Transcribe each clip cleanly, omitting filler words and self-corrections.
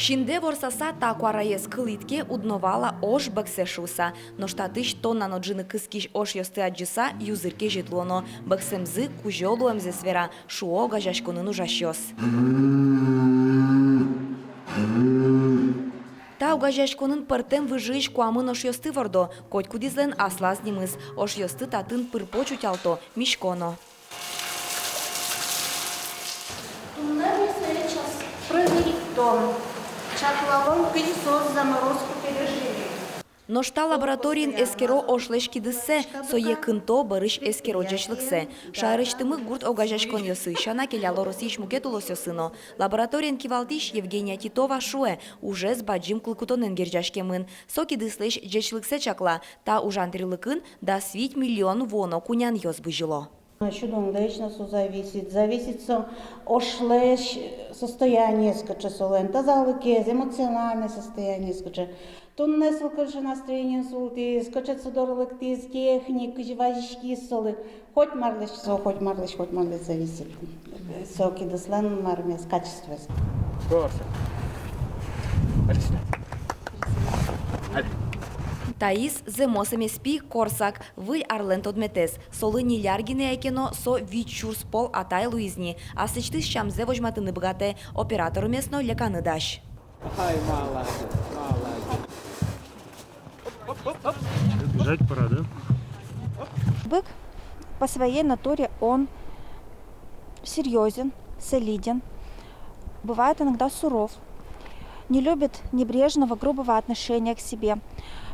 Чинде ворсаса та куараес кылитке удновала ош баксешуса. Но штатыш тонна ноджины кыскиш ош йосты аджиса юзырке житлоно. Баксемзы кужолу эмзе сфера шуо гажашконын ужашьос. Та угажашконын пыртем выжиж куамын ош йосты вордо. Коть кудизлен аслаз нимыз. Ош йосты татын пырпочу тялто мишконо. Прыгали в дом. Чакловом пылесос заморозку пережили. Но шта лабораториин эскеро ошлешки дыссе, сое кынто барыш эскеро джешлыксе. Шайрыштымык гурт огажашкон йосы, шана келяло росич мукетулос йосыно. Лабораториин кивалтиш Евгения Титова шуэ, уже с баджим клыкутонен герджашкемын. Соки дыслеш джешлыксе чакла, та ужантрилыкын да свить миллион воно кунян йос быжило. Чудом лично зависит. Зависит ошлеш состояние скача солен, тазалыкез, эмоциональное состояние скача. Тунне скача настроение султи, скача судорлыктиз, техник, живачки солы. Хоть марлыш зависит. Соки дослан мармес качество. Таис земосами спи корсак, вы арлен тодметес. Солы ниляргины экено со вичурс пол атай луизни. А сычты щамзе вожматыны богате оператору местно леканы даш. Бежать пора, да? Бык по своей натуре он серьезен, солиден, бывает иногда суров, не любит небрежного, грубого отношения к себе.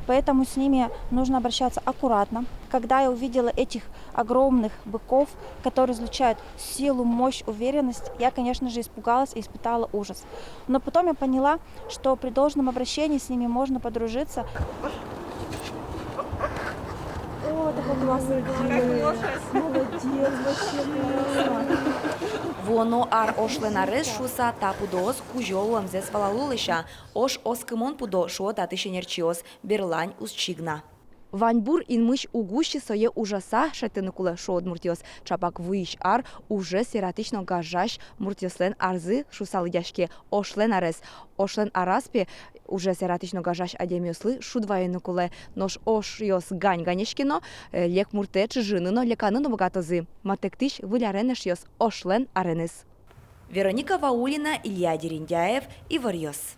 Поэтому с ними нужно обращаться аккуратно. Когда я увидела этих огромных быков, которые излучают силу, мощь, уверенность, я, конечно же, испугалась и испытала ужас. Но потом я поняла, что при должном обращении с ними можно подружиться. О, такой классный. Молодец, вообще. Воно ар ошленарес шуса та пудос кужолуам зес валалулыша. Ош оскымон пудо шо татышенерчиос. Берлань узчигна. Ваньбур инмыш угущи сое ужаса шатыныкулы шод муртиос. Чапак выищ ар уже сиратично гажаш муртиослен арзы шусал яшке ошлен арес. Ошлен араспе уже сиратично гажаш адемиослы шудваеныкулы. Нош ош йос гань ганешкино лек мурте чжыныно леканыно богатозы. Матектиш выляренеш йос ошлен аренес. Вероника Ваулина, Илья Дериндяев, Ивар Йос.